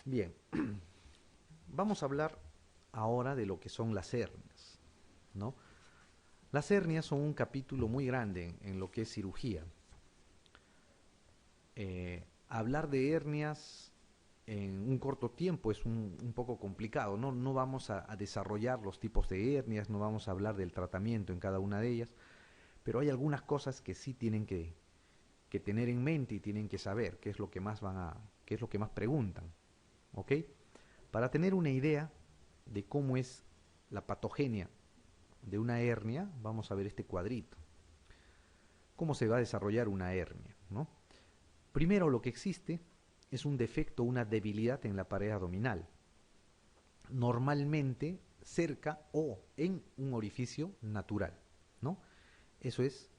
Bien, vamos a hablar ahora de lo que son las hernias, ¿no? Las hernias son un capítulo muy grande en lo que es cirugía. Hablar de hernias en un corto tiempo es un poco complicado, ¿no? No vamos a desarrollar los tipos de hernias, no vamos a hablar del tratamiento en cada una de ellas, pero hay algunas cosas que sí tienen que tener en mente y tienen que saber qué es lo que más qué es lo que más preguntan, ¿ok? Para tener una idea de cómo es la patogenia de una hernia, vamos a ver este cuadrito. ¿Cómo se va a desarrollar una hernia, ¿no? Primero, lo que existe es un defecto, una debilidad en la pared abdominal, normalmente cerca o en un orificio natural, ¿no? Eso es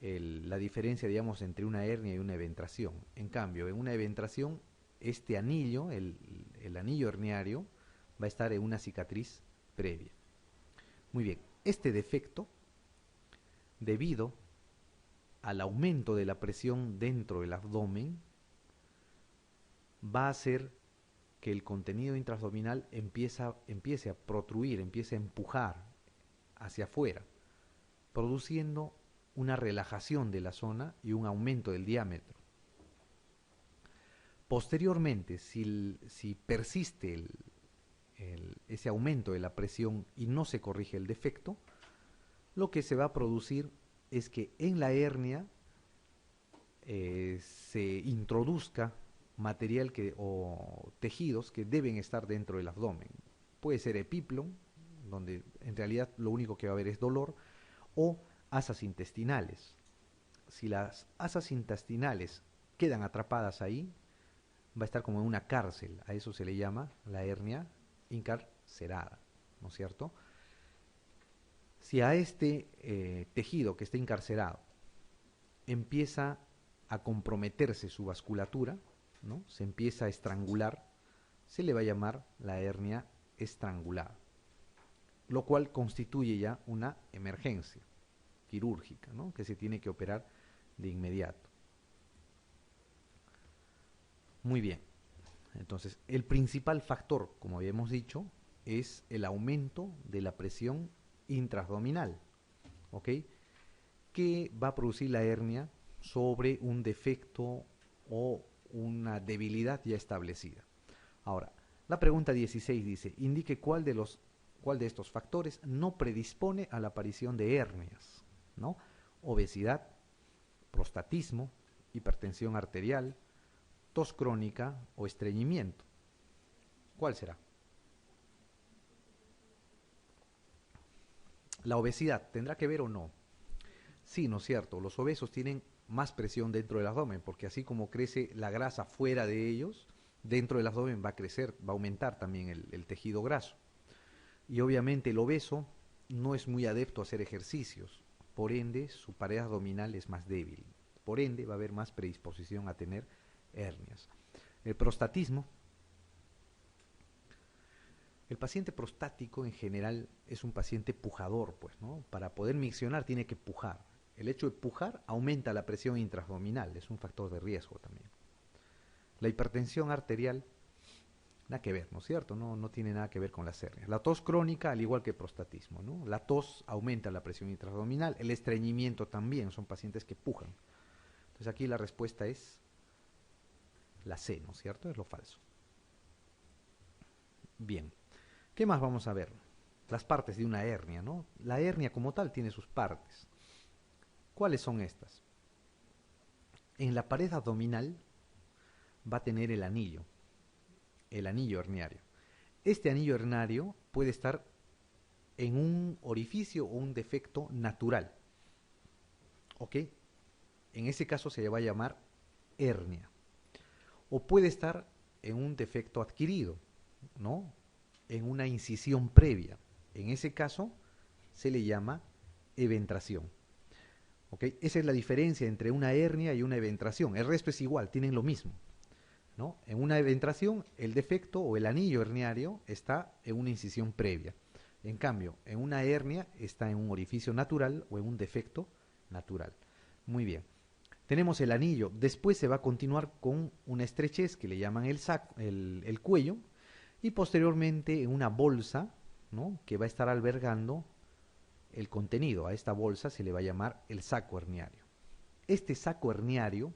la diferencia, digamos, entre una hernia y una eventración. En cambio, en una eventración, este anillo, el anillo herniario, va a estar en una cicatriz previa. Muy bien, este defecto, debido al aumento de la presión dentro del abdomen, va a hacer que el contenido intraabdominal empiece a protruir, empiece a empujar hacia afuera, produciendo una relajación de la zona y un aumento del diámetro. Posteriormente, si persiste ese aumento de la presión y no se corrige el defecto, lo que se va a producir es que en la hernia se introduzca material o tejidos que deben estar dentro del abdomen. Puede ser epiplon, donde en realidad lo único que va a haber es dolor, o asas intestinales. Si las asas intestinales quedan atrapadas ahí, va a estar como en una cárcel. A eso se le llama la hernia encarcerada, ¿no es cierto? Si a este tejido que está encarcerado empieza a comprometerse su vasculatura, ¿no? Se empieza a estrangular, se le va a llamar la hernia estrangulada, lo cual constituye ya una emergencia quirúrgica, ¿no? Que se tiene que operar de inmediato. Muy bien, entonces el principal factor, como habíamos dicho, es el aumento de la presión intraabdominal, ¿ok? Que va a producir la hernia sobre un defecto o una debilidad ya establecida. Ahora, la pregunta 16 dice, indique cuál de estos factores no predispone a la aparición de hernias, ¿no? Obesidad, prostatismo, hipertensión arterial, tos crónica o estreñimiento. ¿Cuál será? La obesidad, ¿tendrá que ver o no? Sí, ¿no es cierto? Los obesos tienen más presión dentro del abdomen, porque así como crece la grasa fuera de ellos, dentro del abdomen va a crecer, va a aumentar también el tejido graso. Y obviamente el obeso no es muy adepto a hacer ejercicios, por ende su pared abdominal es más débil, por ende va a haber más predisposición a tener hernias. El prostatismo. El paciente prostático en general es un paciente pujador, pues, ¿no? Para poder miccionar tiene que pujar. El hecho de pujar aumenta la presión intraabdominal, es un factor de riesgo también. La hipertensión arterial, nada que ver, ¿no es cierto? No tiene nada que ver con las hernias. La tos crónica, al igual que el prostatismo, ¿no? La tos aumenta la presión intraabdominal, el estreñimiento también, son pacientes que pujan. Entonces aquí la respuesta es la C, ¿no es cierto? Es lo falso. Bien. ¿Qué más vamos a ver? Las partes de una hernia, ¿no? La hernia como tal tiene sus partes. ¿Cuáles son estas? En la pared abdominal va a tener el anillo herniario. Este anillo herniario puede estar en un orificio o un defecto natural, ¿ok? En ese caso se le va a llamar hernia. O puede estar en un defecto adquirido, ¿no? En una incisión previa. En ese caso se le llama eventración. ¿Okay? Esa es la diferencia entre una hernia y una eventración. El resto es igual, tienen lo mismo, ¿no? En una eventración, el defecto o el anillo herniario está en una incisión previa. En cambio, en una hernia está en un orificio natural o en un defecto natural. Muy bien. Tenemos el anillo. Después se va a continuar con una estrechez que le llaman el saco, el cuello, y posteriormente en una bolsa, ¿no?, que va a estar albergando el contenido. A esta bolsa se le va a llamar el saco herniario. Este saco herniario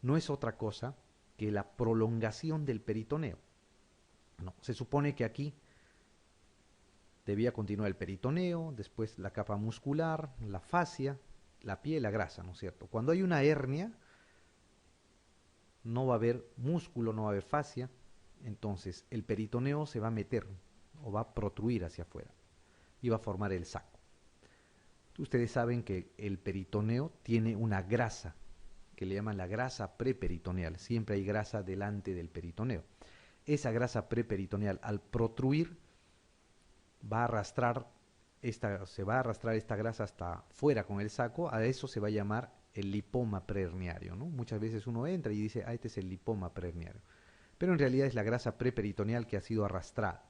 no es otra cosa que la prolongación del peritoneo. No, se supone que aquí debía continuar el peritoneo, después la capa muscular, la fascia, la piel, la grasa, ¿no es cierto? Cuando hay una hernia, no va a haber músculo, no va a haber fascia, entonces el peritoneo se va a meter o va a protruir hacia afuera y va a formar el saco. Ustedes saben que el peritoneo tiene una grasa que le llaman la grasa preperitoneal. Siempre hay grasa delante del peritoneo. Esa grasa preperitoneal, al protruir, va a arrastrar se va a arrastrar esta grasa hasta fuera con el saco. A eso se va a llamar el lipoma preherniario, ¿no? Muchas veces uno entra y dice, este es el lipoma preherniario. Pero en realidad es la grasa preperitoneal que ha sido arrastrada.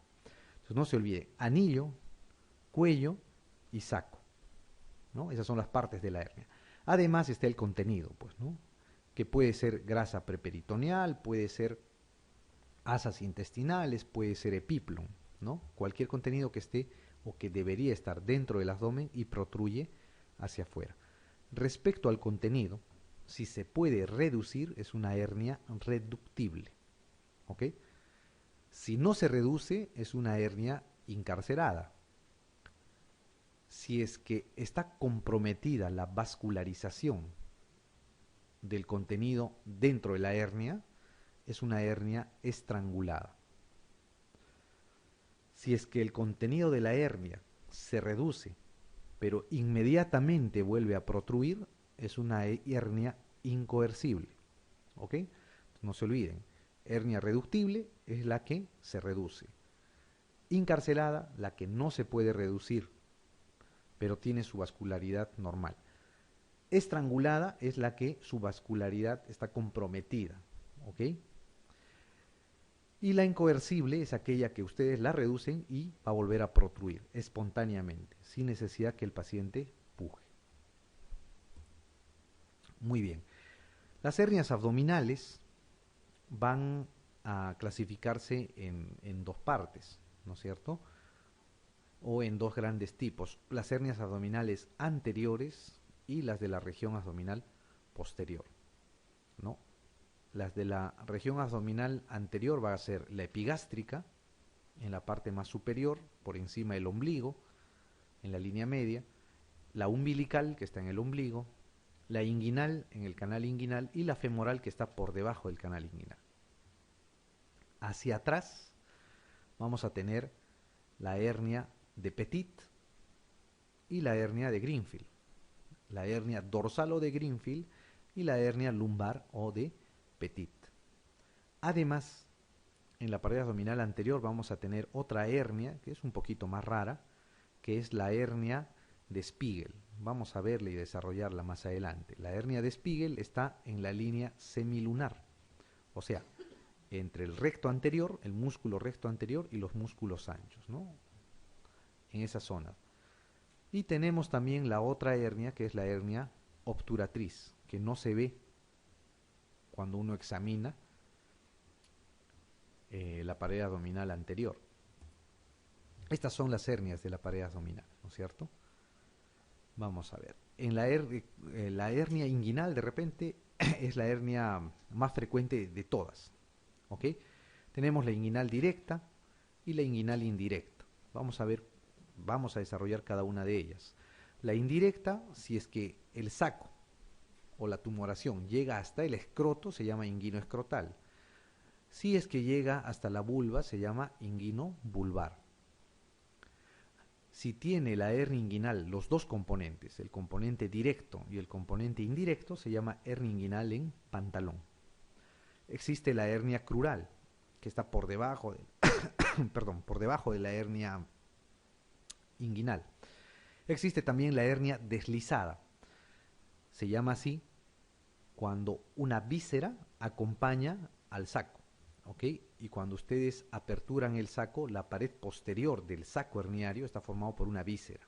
Entonces no se olvide, anillo, cuello y saco, ¿no? Esas son las partes de la hernia. Además está el contenido, pues, ¿no?, que puede ser grasa preperitoneal, puede ser asas intestinales, puede ser epíplon, ¿no? Cualquier contenido que esté o que debería estar dentro del abdomen y protruye hacia afuera. Respecto al contenido, si se puede reducir, es una hernia reductible, ¿ok? Si no se reduce, es una hernia incarcerada. Si es que está comprometida la vascularización del contenido dentro de la hernia, es una hernia estrangulada. Si es que el contenido de la hernia se reduce, pero inmediatamente vuelve a protruir, es una hernia incoercible. ¿Ok? No se olviden, hernia reductible es la que se reduce. Incarcelada, la que no se puede reducir, pero tiene su vascularidad normal. Estrangulada es la que su vascularidad está comprometida. ¿Ok? Y la incoercible es aquella que ustedes la reducen y va a volver a protruir espontáneamente, sin necesidad que el paciente puje. Muy bien. Las hernias abdominales van a clasificarse en dos partes, ¿no es cierto?, o en dos grandes tipos: las hernias abdominales anteriores y las de la región abdominal posterior, ¿no? Las de la región abdominal anterior va a ser la epigástrica, en la parte más superior, por encima del ombligo, en la línea media, la umbilical, que está en el ombligo, la inguinal, en el canal inguinal, y la femoral, que está por debajo del canal inguinal. Hacia atrás vamos a tener la hernia de Petit y la hernia de Greenfield, la hernia dorsal o de Greenfield y la hernia lumbar o de Petit. Además, en la pared abdominal anterior vamos a tener otra hernia que es un poquito más rara, que es la hernia de Spiegel. Vamos a verla y desarrollarla más adelante. La hernia de Spiegel está en la línea semilunar, o sea, entre el recto anterior, el músculo recto anterior y los músculos anchos, ¿no?, en esa zona. Y tenemos también la otra hernia, que es la hernia obturatriz, que no se ve cuando uno examina la pared abdominal anterior. Estas son las hernias de la pared abdominal, ¿no es cierto? Vamos a ver. En la hernia inguinal, de repente, es la hernia más frecuente de todas, ¿ok? Tenemos la inguinal directa y la inguinal indirecta. Vamos a desarrollar cada una de ellas. La indirecta, si es que el saco o la tumoración llega hasta el escroto, se llama inguinoescrotal. Si es que llega hasta la vulva, se llama inguino vulvar. Si tiene la hernia inguinal los dos componentes, el componente directo y el componente indirecto, se llama hernia inguinal en pantalón. Existe la hernia crural, que está por debajo por debajo de la hernia inguinal. Existe también la hernia deslizada. Se llama así cuando una víscera acompaña al saco, ¿ok? Y cuando ustedes aperturan el saco, la pared posterior del saco herniario está formado por una víscera.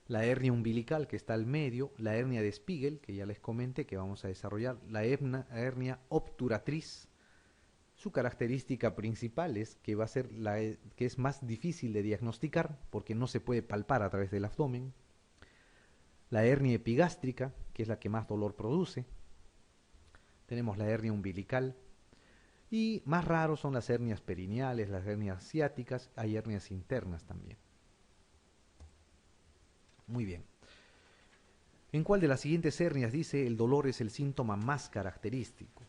la hernia umbilical que está al medio, la hernia de Spiegel, que ya les comenté que vamos a desarrollar, la hernia obturatriz. Su característica principal es que va a ser que es más difícil de diagnosticar porque no se puede palpar a través del abdomen. La hernia epigástrica, que es la que más dolor produce. Tenemos la hernia umbilical. Y más raros son las hernias perineales, las hernias ciáticas, hay hernias internas también. Muy bien. ¿En cuál de las siguientes hernias dice el dolor es el síntoma más característico?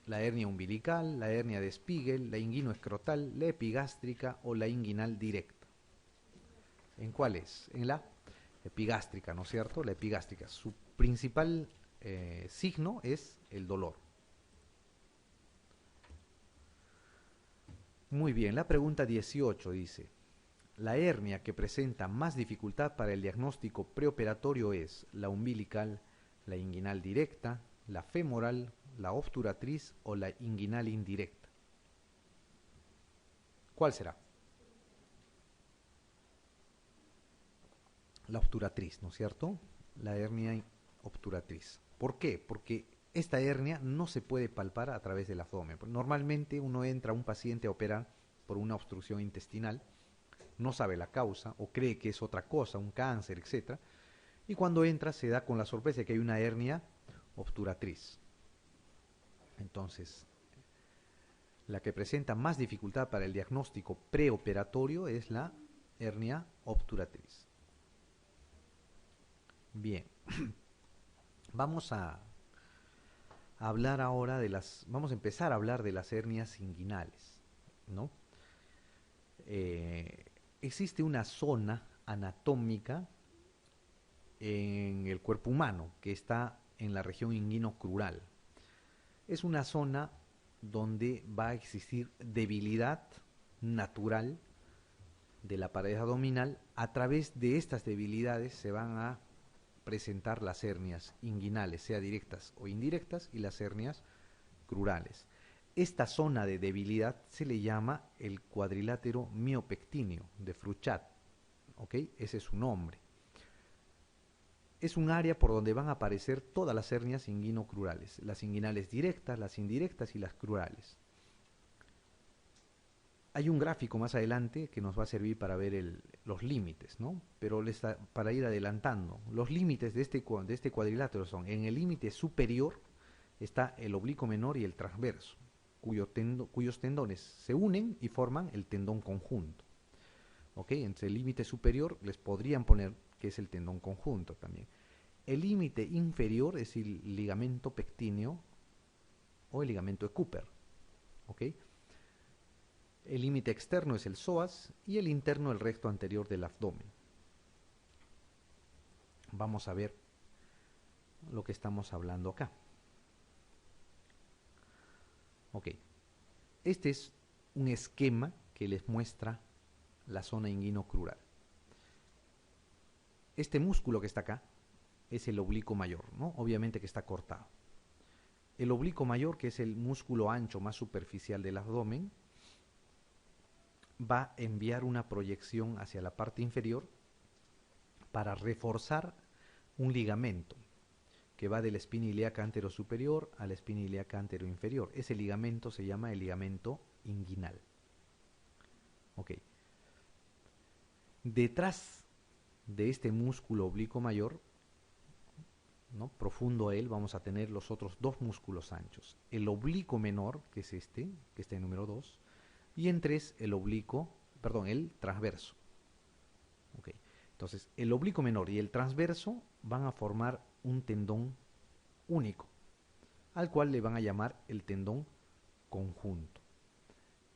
La hernia umbilical, la hernia de Spiegel, la inguinoescrotal, la epigástrica o la inguinal directa. ¿En cuál es? En la epigástrica, ¿no es cierto? La epigástrica. Su principal signo es el dolor. Muy bien, la pregunta 18 dice, la hernia que presenta más dificultad para el diagnóstico preoperatorio es la umbilical, la inguinal directa, la femoral, la obturatriz o la inguinal indirecta. ¿Cuál será? La obturatriz, ¿no es cierto? La hernia obturatriz. ¿Por qué? Porque esta hernia no se puede palpar a través del abdomen. Normalmente uno entra a un paciente a operar por una obstrucción intestinal, no sabe la causa o cree que es otra cosa, un cáncer, etc. Y cuando entra se da con la sorpresa de que hay una hernia obturatriz. Entonces, la que presenta más dificultad para el diagnóstico preoperatorio es la hernia obturatriz. Bien, vamos a hablar ahora vamos a empezar a hablar de las hernias inguinales, ¿no? Existe una zona anatómica en el cuerpo humano que está en la región inguinocrural. Es una zona donde va a existir debilidad natural de la pared abdominal. A través de estas debilidades se van a presentar las hernias inguinales, sea directas o indirectas, y las hernias crurales. Esta zona de debilidad se le llama el cuadrilátero miopectíneo de Fruchat, ¿ok? Ese es su nombre. Es un área por donde van a aparecer todas las hernias inguinocrurales, las inguinales directas, las indirectas y las crurales. Hay un gráfico más adelante que nos va a servir para ver los límites, ¿no? Pero para ir adelantando, los límites de este cuadrilátero son, en el límite superior está el oblicuo menor y el transverso, cuyos tendones se unen y forman el tendón conjunto. ¿Ok? Entre el límite superior les podrían poner que es el tendón conjunto también. El límite inferior es el ligamento pectíneo o el ligamento de Cooper. ¿Ok? El límite externo es el psoas y el interno el recto anterior del abdomen. Vamos a ver lo que estamos hablando acá. Ok, este es un esquema que les muestra la zona inguinocrural. Este músculo que está acá es el oblicuo mayor, ¿no? Obviamente que está cortado. El oblicuo mayor, que es el músculo ancho más superficial del abdomen, va a enviar una proyección hacia la parte inferior para reforzar un ligamento que va de la espina ilíaca anterosuperior a la espina ilíaca anteroinferior. Ese ligamento se llama el ligamento inguinal. Ok. Detrás de este músculo oblicuo mayor, ¿no?, profundo a él, vamos a tener los otros dos músculos anchos. El oblicuo menor, que es este, que está en número 2, y en 3 el transverso. Okay. Entonces, el oblicuo menor y el transverso van a formar un tendón único, al cual le van a llamar el tendón conjunto.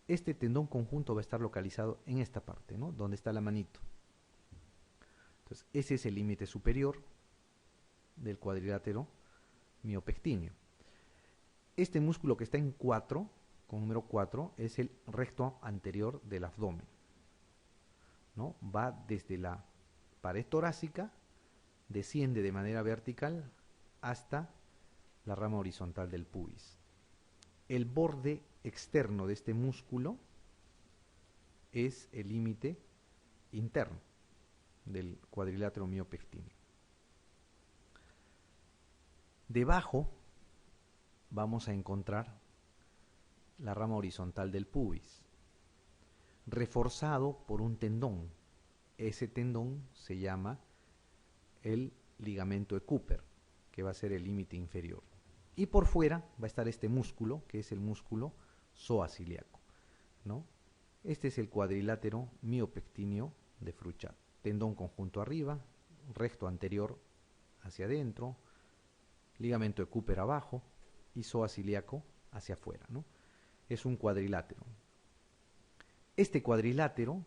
Este tendón conjunto va a estar localizado en esta parte, ¿no?, donde está la manito. Entonces, ese es el límite superior del cuadrilátero miopectíneo. Este músculo que está en 4, con número 4, es el recto anterior del abdomen, ¿no? Va desde la pared torácica, desciende de manera vertical hasta la rama horizontal del pubis. El borde externo de este músculo es el límite interno. del cuadrilátero miopectíneo. Debajo vamos a encontrar la rama horizontal del pubis, reforzado por un tendón. Ese tendón se llama el ligamento de Cooper, que va a ser el límite inferior. Y por fuera va a estar este músculo, que es el músculo psoas-ilíaco, ¿no? Este es el cuadrilátero miopectíneo de Fruchat. Tendón conjunto arriba, recto anterior hacia adentro, ligamento de Cooper abajo y psoas ilíaco hacia afuera, ¿no? Es un cuadrilátero. Este cuadrilátero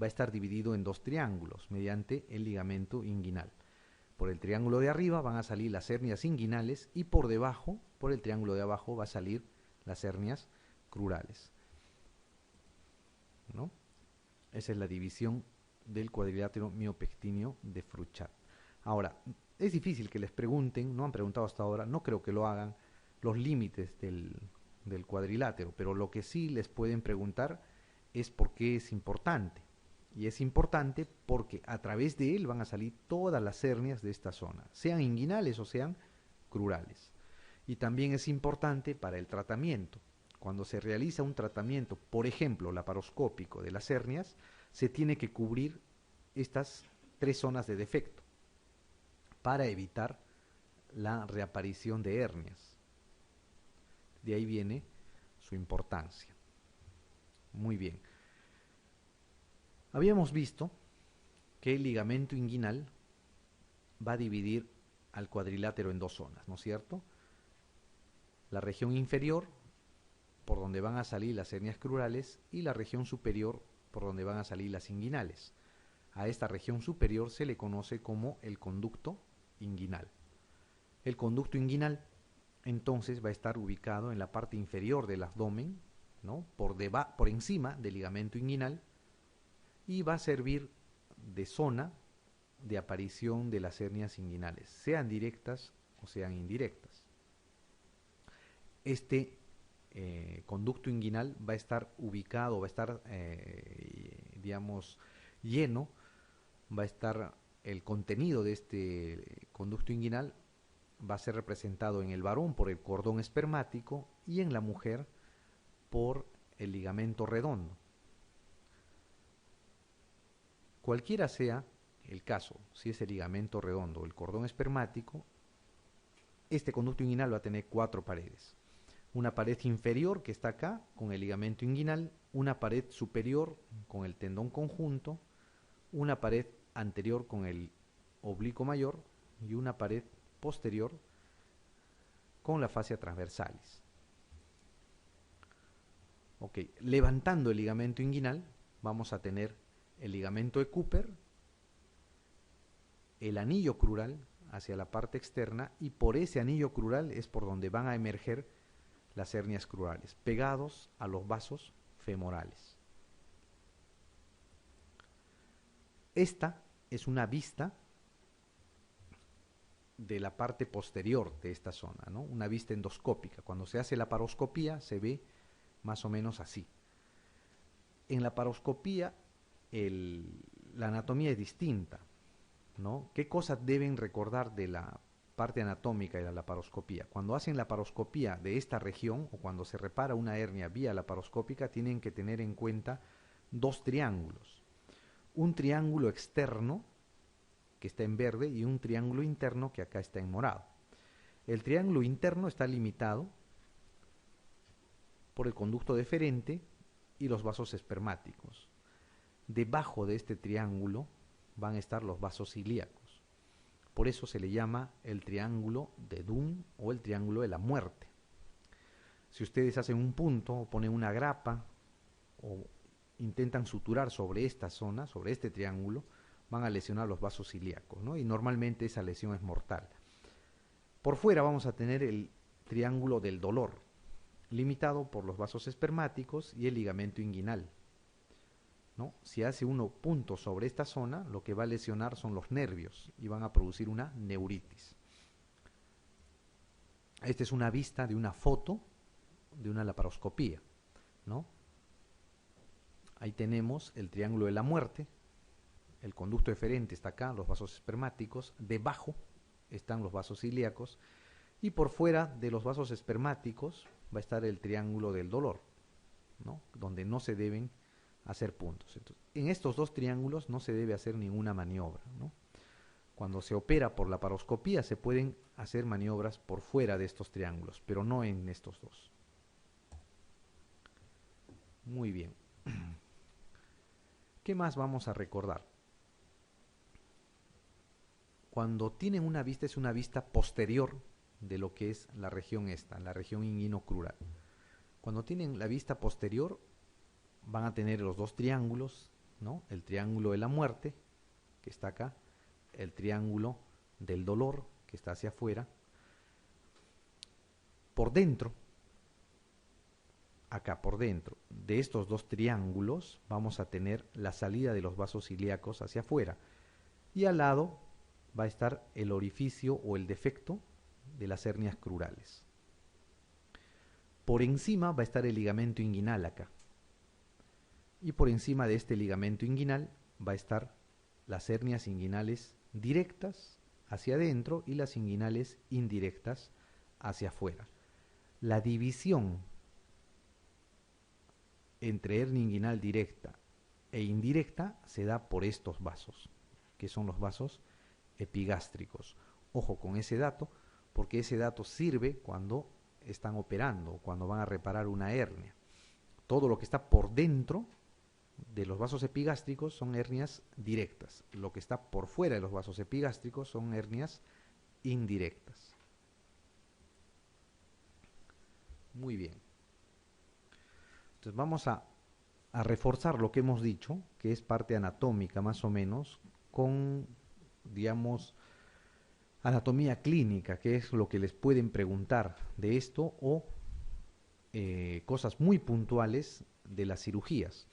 va a estar dividido en dos triángulos mediante el ligamento inguinal. Por el triángulo de arriba van a salir las hernias inguinales y por debajo, por el triángulo de abajo, va a salir las hernias crurales, ¿no? Esa es la división del cuadrilátero miopectíneo de Fruchat. Ahora, es difícil que les pregunten, no han preguntado hasta ahora, no creo que lo hagan, los límites del cuadrilátero, pero lo que sí les pueden preguntar es por qué es importante. Y es importante porque a través de él van a salir todas las hernias de esta zona, sean inguinales o sean crurales. Y también es importante para el tratamiento. Cuando se realiza un tratamiento, por ejemplo, laparoscópico de las hernias, se tiene que cubrir estas tres zonas de defecto para evitar la reaparición de hernias. De ahí viene su importancia. Muy bien. Habíamos visto que el ligamento inguinal va a dividir al cuadrilátero en dos zonas, ¿no es cierto? La región inferior, por donde van a salir las hernias crurales, y la región superior, por donde van a salir las inguinales. A esta región superior se le conoce como el conducto inguinal. El conducto inguinal entonces va a estar ubicado en la parte inferior del abdomen, ¿no? Por encima del ligamento inguinal, y va a servir de zona de aparición de las hernias inguinales, sean directas o sean indirectas. Este conducto inguinal va a estar ubicado, va a estar, digamos, lleno, va a estar el contenido de este conducto inguinal va a ser representado en el varón por el cordón espermático y en la mujer por el ligamento redondo. Cualquiera sea el caso, si es el ligamento redondo o el cordón espermático, este conducto inguinal va a tener cuatro paredes. Una pared inferior que está acá con el ligamento inguinal, una pared superior con el tendón conjunto, una pared anterior con el oblicuo mayor y una pared posterior con la fascia transversalis. Ok, levantando el ligamento inguinal vamos a tener el ligamento de Cooper, el anillo crural hacia la parte externa, y por ese anillo crural es por donde van a emerger las hernias crurales, pegados a los vasos femorales. Esta es una vista de la parte posterior de esta zona, ¿no? Una vista endoscópica. Cuando se hace la laparoscopía se ve más o menos así. En la laparoscopía la anatomía es distinta, ¿no? ¿Qué cosas deben recordar de la parte anatómica de la laparoscopía? Cuando hacen la laparoscopía de esta región o cuando se repara una hernia vía laparoscópica, tienen que tener en cuenta dos triángulos. Un triángulo externo, que está en verde, y un triángulo interno, que acá está en morado. El triángulo interno está limitado por el conducto deferente y los vasos espermáticos. Debajo de este triángulo van a estar los vasos ilíacos. Por eso se le llama el triángulo de Dunn o el triángulo de la muerte. Si ustedes hacen un punto o ponen una grapa o intentan suturar sobre esta zona, sobre este triángulo, van a lesionar los vasos ilíacos, ¿no? Y normalmente esa lesión es mortal. Por fuera vamos a tener el triángulo del dolor, limitado por los vasos espermáticos y el ligamento inguinal, ¿no? Si hace uno punto sobre esta zona, lo que va a lesionar son los nervios y van a producir una neuritis. Esta es una vista de una foto de una laparoscopía, ¿no? Ahí tenemos el triángulo de la muerte, el conducto eferente está acá, los vasos espermáticos, debajo están los vasos ilíacos, y por fuera de los vasos espermáticos va a estar el triángulo del dolor, ¿no? Donde no se deben hacer puntos. Entonces, en estos dos triángulos no se debe hacer ninguna maniobra, ¿no? Cuando se opera por la laparoscopía se pueden hacer maniobras por fuera de estos triángulos, pero no en estos dos. Muy bien. ¿Qué más vamos a recordar? Cuando tienen una vista, es una vista posterior de lo que es la región esta, la región inguinocrural. Cuando tienen la vista posterior, van a tener los dos triángulos, ¿no? El triángulo de la muerte, que está acá, el triángulo del dolor, que está hacia afuera. Por dentro, acá por dentro de estos dos triángulos, vamos a tener la salida de los vasos ilíacos hacia afuera. Y al lado va a estar el orificio o el defecto de las hernias crurales. Por encima va a estar el ligamento inguinal acá. Y por encima de este ligamento inguinal va a estar las hernias inguinales directas hacia adentro y las inguinales indirectas hacia afuera. La división entre hernia inguinal directa e indirecta se da por estos vasos, que son los vasos epigástricos. Ojo con ese dato, porque ese dato sirve cuando están operando, cuando van a reparar una hernia. Todo lo que está por dentro de los vasos epigástricos son hernias directas. Lo que está por fuera de los vasos epigástricos son hernias indirectas. Muy bien. Entonces vamos a reforzar lo que hemos dicho, que es parte anatómica más o menos, con, digamos, anatomía clínica, que es lo que les pueden preguntar de esto, o cosas muy puntuales de las cirugías.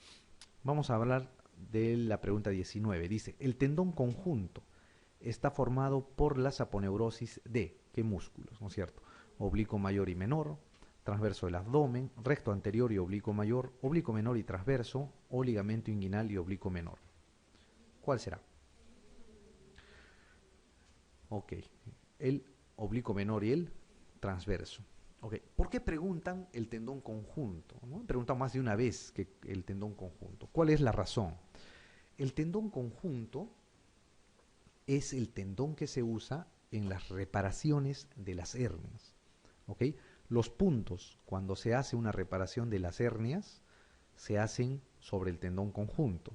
Vamos a hablar de la pregunta 19. Dice, el tendón conjunto está formado por la saponeurosis de, ¿qué músculos? ¿No es cierto? Oblicuo mayor y menor, transverso del abdomen, recto anterior y oblicuo mayor, oblicuo menor y transverso, o ligamento inguinal y oblicuo menor. ¿Cuál será? Ok, el oblicuo menor y el transverso. Okay. ¿Por qué preguntan el tendón conjunto? ¿No? Preguntan más de una vez que el tendón conjunto. ¿Cuál es la razón? El tendón conjunto es el tendón que se usa en las reparaciones de las hernias. ¿Okay? Los puntos, cuando se hace una reparación de las hernias, se hacen sobre el tendón conjunto.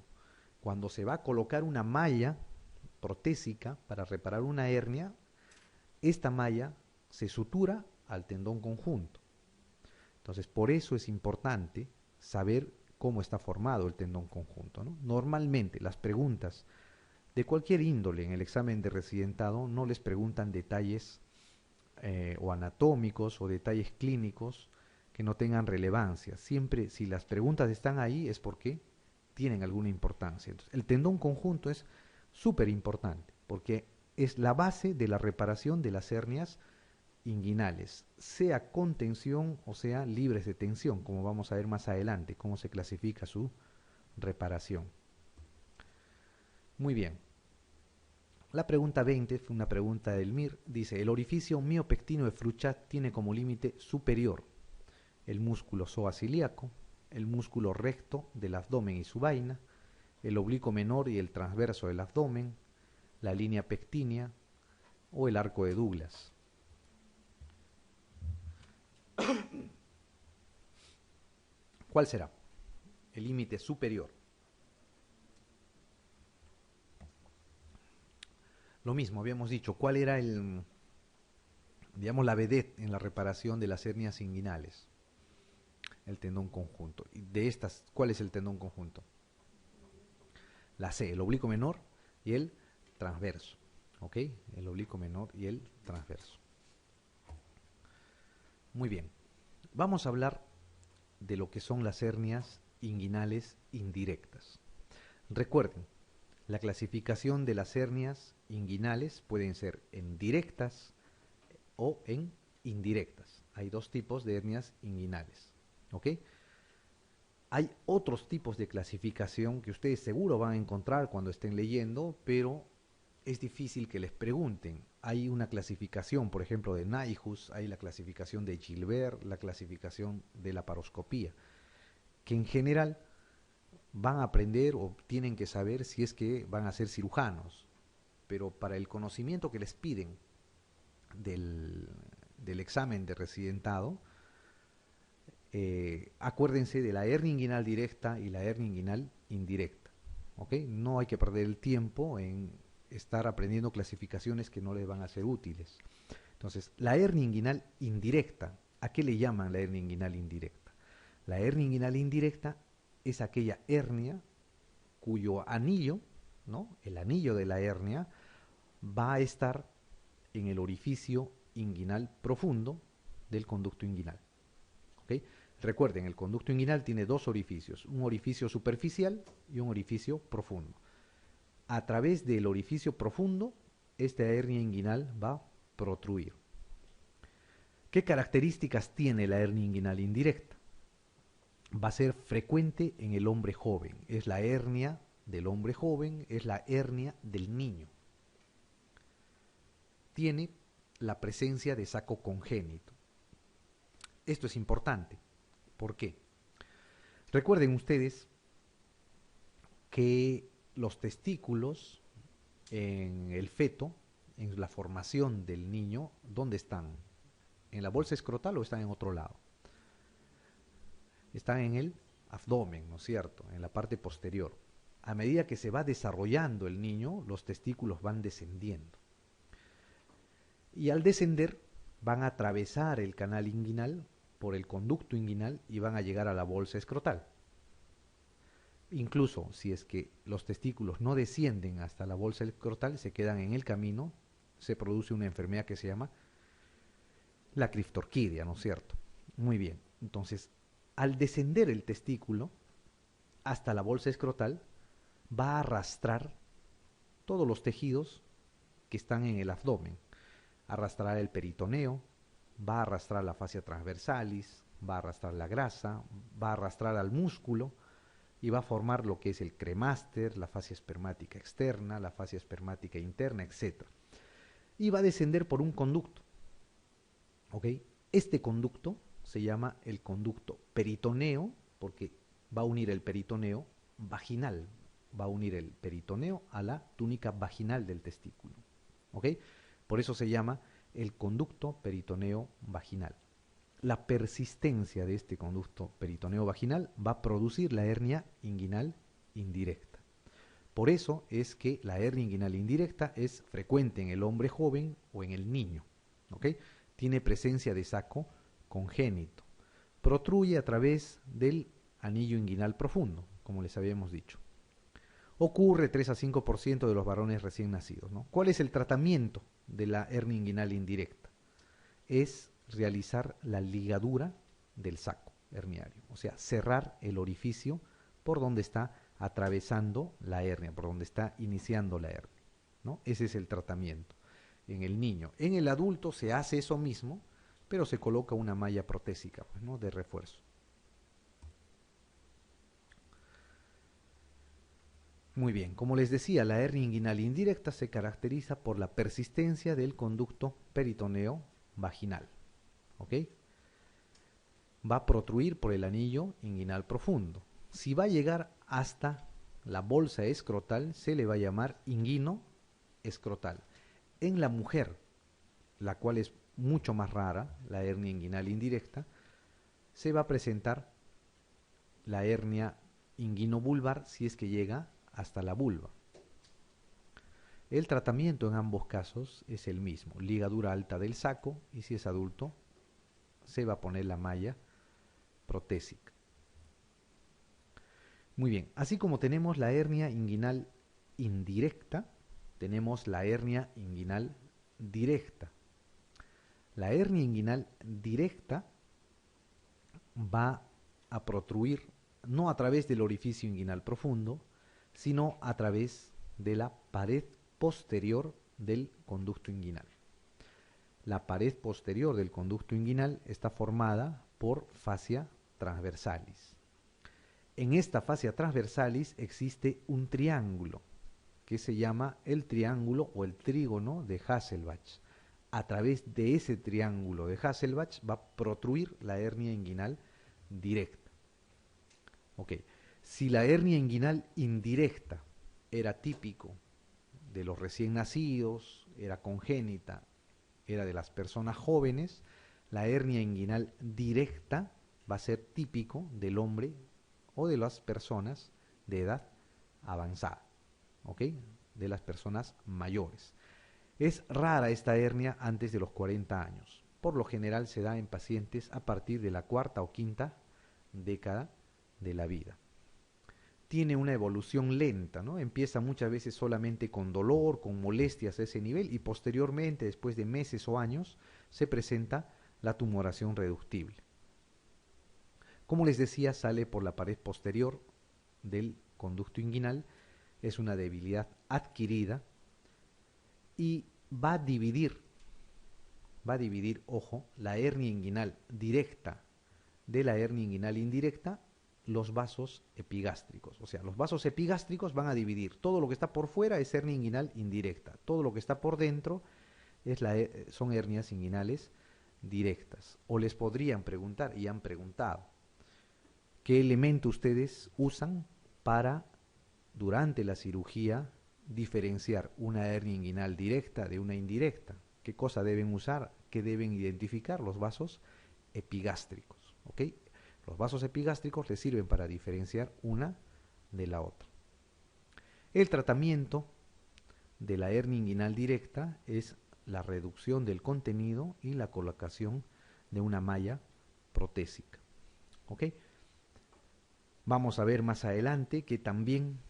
Cuando se va a colocar una malla protésica para reparar una hernia, esta malla se sutura al tendón conjunto. Entonces, por eso es importante saber cómo está formado el tendón conjunto, ¿no? Normalmente las preguntas de cualquier índole en el examen de residentado no les preguntan detalles o anatómicos o detalles clínicos que no tengan relevancia. Siempre, si las preguntas están ahí, es porque tienen alguna importancia. Entonces, el tendón conjunto es súper importante porque es la base de la reparación de las hernias inguinales, sea con tensión o sea libres de tensión, como vamos a ver más adelante, cómo se clasifica su reparación. Muy bien. La pregunta 20 fue una pregunta del MIR. Dice, el orificio miopectino de Fruchat tiene como límite superior el músculo psoas ilíaco, el músculo recto del abdomen y su vaina, el oblicuo menor y el transverso del abdomen, la línea pectínea o el arco de Douglas. ¿Cuál será el límite superior? Lo mismo, habíamos dicho, ¿cuál era digamos, la vedette en la reparación de las hernias inguinales? El tendón conjunto. Y de estas, ¿cuál es el tendón conjunto? La C, el oblicuo menor y el transverso. ¿Ok? El oblicuo menor y el transverso. Muy bien. Vamos a hablar de lo que son las hernias inguinales indirectas. Recuerden, la clasificación de las hernias inguinales pueden ser en directas o en indirectas. Hay dos tipos de hernias inguinales. ¿Ok? Hay otros tipos de clasificación que ustedes seguro van a encontrar cuando estén leyendo, pero es difícil que les pregunten. Hay una clasificación, por ejemplo, de Nyhus, hay la clasificación de Gilbert, la clasificación de la paroscopía, que en general van a aprender o tienen que saber si es que van a ser cirujanos, pero para el conocimiento que les piden del, del examen de residentado, acuérdense de la hernia inguinal directa y la hernia inguinal indirecta. ¿Ok? No hay que perder el tiempo en estar aprendiendo clasificaciones que no les van a ser útiles. Entonces, la hernia inguinal indirecta, ¿a qué le llaman la hernia inguinal indirecta? La hernia inguinal indirecta es aquella hernia cuyo anillo, ¿no? El anillo de la hernia va a estar en el orificio inguinal profundo del conducto inguinal. ¿Ok? Recuerden, el conducto inguinal tiene dos orificios, un orificio superficial y un orificio profundo. A través del orificio profundo, esta hernia inguinal va a protruir. ¿Qué características tiene la hernia inguinal indirecta? Va a ser frecuente en el hombre joven. Es la hernia del hombre joven, es la hernia del niño. Tiene la presencia de saco congénito. Esto es importante. ¿Por qué? Recuerden ustedes que los testículos en el feto, en la formación del niño, ¿dónde están? ¿En la bolsa escrotal o están en otro lado? Están en el abdomen, ¿no es cierto? En la parte posterior. A medida que se va desarrollando el niño, los testículos van descendiendo. Y al descender, van a atravesar el canal inguinal por el conducto inguinal y van a llegar a la bolsa escrotal. Incluso si es que los testículos no descienden hasta la bolsa escrotal, se quedan en el camino, se produce una enfermedad que se llama la criptorquidia, ¿no es cierto? Muy bien, entonces al descender el testículo hasta la bolsa escrotal, va a arrastrar todos los tejidos que están en el abdomen. Arrastrará el peritoneo, va a arrastrar la fascia transversalis, va a arrastrar la grasa, va a arrastrar al músculo y va a formar lo que es el cremaster, la fascia espermática externa, la fascia espermática interna, etc. Y va a descender por un conducto. ¿Ok? Este conducto se llama el conducto peritoneo, porque va a unir el peritoneo vaginal, va a unir el peritoneo a la túnica vaginal del testículo. ¿Ok? Por eso se llama el conducto peritoneo vaginal. La persistencia de este conducto peritoneo vaginal va a producir la hernia inguinal indirecta. Por eso es que la hernia inguinal indirecta es frecuente en el hombre joven o en el niño. ¿Ok? Tiene presencia de saco congénito. Protruye a través del anillo inguinal profundo, como les habíamos dicho. Ocurre 3 a 5% de los varones recién nacidos, ¿no? ¿Cuál es el tratamiento de la hernia inguinal indirecta? Es realizar la ligadura del saco herniario, o sea, cerrar el orificio por donde está atravesando la hernia, por donde está iniciando la hernia, ¿no? Ese es el tratamiento en el niño. En el adulto se hace eso mismo, pero se coloca una malla protésica, pues, ¿no? De refuerzo. Muy bien, como les decía, la hernia inguinal indirecta se caracteriza por la persistencia del conducto peritoneo vaginal. ¿Ok? Va a protruir por el anillo inguinal profundo. Si va a llegar hasta la bolsa escrotal, se le va a llamar inguino escrotal. En la mujer, la cual es mucho más rara, la hernia inguinal indirecta, se va a presentar la hernia inguinobulbar si es que llega hasta la vulva. El tratamiento en ambos casos es el mismo, ligadura alta del saco y si es adulto se va a poner la malla protésica. Muy bien, así como tenemos la hernia inguinal indirecta, tenemos la hernia inguinal directa. La hernia inguinal directa va a protruir no a través del orificio inguinal profundo, sino a través de la pared posterior del conducto inguinal. La pared posterior del conducto inguinal está formada por fascia transversalis. En esta fascia transversalis existe un triángulo que se llama el triángulo o el trígono de Hasselbalch. A través de ese triángulo de Hasselbalch va a protruir la hernia inguinal directa. Ok, si la hernia inguinal indirecta era típico de los recién nacidos, era congénita, era de las personas jóvenes, la hernia inguinal directa va a ser típico del hombre o de las personas de edad avanzada, ¿ok? De las personas mayores. Es rara esta hernia antes de los 40 años. Por lo general se da en pacientes a partir de la cuarta o quinta década de la vida. Tiene una evolución lenta, ¿no? Empieza muchas veces solamente con dolor, con molestias a ese nivel y posteriormente, después de meses o años, se presenta la tumoración reductible. Como les decía, sale por la pared posterior del conducto inguinal, es una debilidad adquirida y va a dividir, ojo, la hernia inguinal directa de la hernia inguinal indirecta, los vasos epigástricos. O sea, los vasos epigástricos van a dividir. Todo lo que está por fuera es hernia inguinal indirecta. Todo lo que está por dentro son hernias inguinales directas. O les podrían preguntar, y han preguntado, ¿qué elemento ustedes usan para, durante la cirugía, diferenciar una hernia inguinal directa de una indirecta? ¿Qué cosa deben usar? ¿Qué deben identificar? Los vasos epigástricos. ¿Ok? Los vasos epigástricos les sirven para diferenciar una de la otra. El tratamiento de la hernia inguinal directa es la reducción del contenido y la colocación de una malla protésica. ¿Ok? Vamos a ver más adelante que también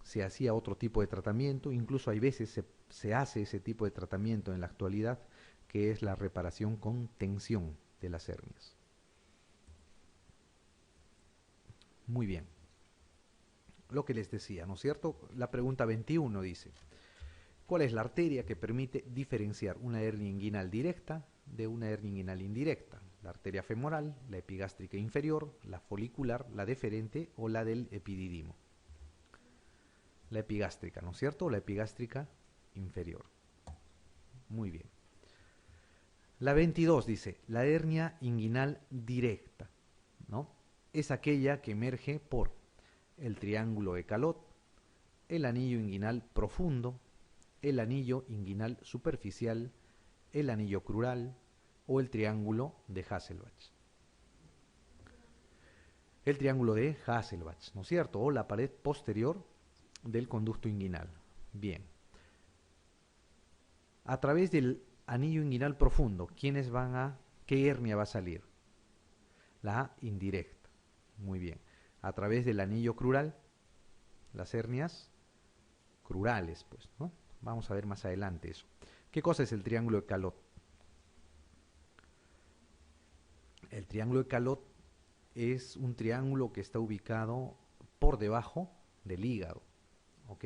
se hacía otro tipo de tratamiento, incluso hay veces se hace ese tipo de tratamiento en la actualidad, que es la reparación con tensión de las hernias. Muy bien. Lo que les decía, ¿no es cierto? La pregunta 21 dice, ¿cuál es la arteria que permite diferenciar una hernia inguinal directa de una hernia inguinal indirecta? La arteria femoral, la epigástrica inferior, la folicular, la deferente o la del epididimo. La epigástrica, ¿no es cierto? La epigástrica inferior. Muy bien. La 22 dice, la hernia inguinal directa, ¿no? Es aquella que emerge por el triángulo de Calot, el anillo inguinal profundo, el anillo inguinal superficial, el anillo crural o el triángulo de Hasselbalch. El triángulo de Hasselbalch, ¿no es cierto? O la pared posterior del conducto inguinal. Bien. A través del anillo inguinal profundo, ¿qué hernia va a salir? La indirecta. Muy bien. A través del anillo crural, las hernias crurales, pues, ¿no? Vamos a ver más adelante eso. ¿Qué cosa es el triángulo de Calot? El triángulo de Calot es un triángulo que está ubicado por debajo del hígado, ¿ok?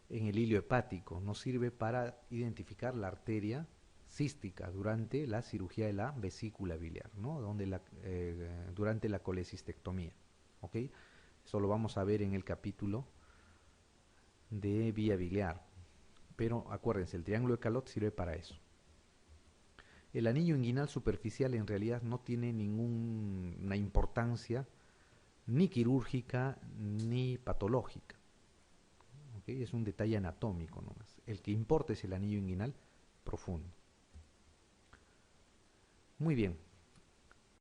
En el hilio hepático. Nos sirve para identificar la arteria cística durante la cirugía de la vesícula biliar, ¿no? Durante la colecistectomía, ¿ok? Eso lo vamos a ver en el capítulo de vía biliar. Pero acuérdense, el triángulo de Calot sirve para eso. El anillo inguinal superficial en realidad no tiene ninguna importancia ni quirúrgica ni patológica. ¿Okay? Es un detalle anatómico nomás. El que importa es el anillo inguinal profundo. Muy bien.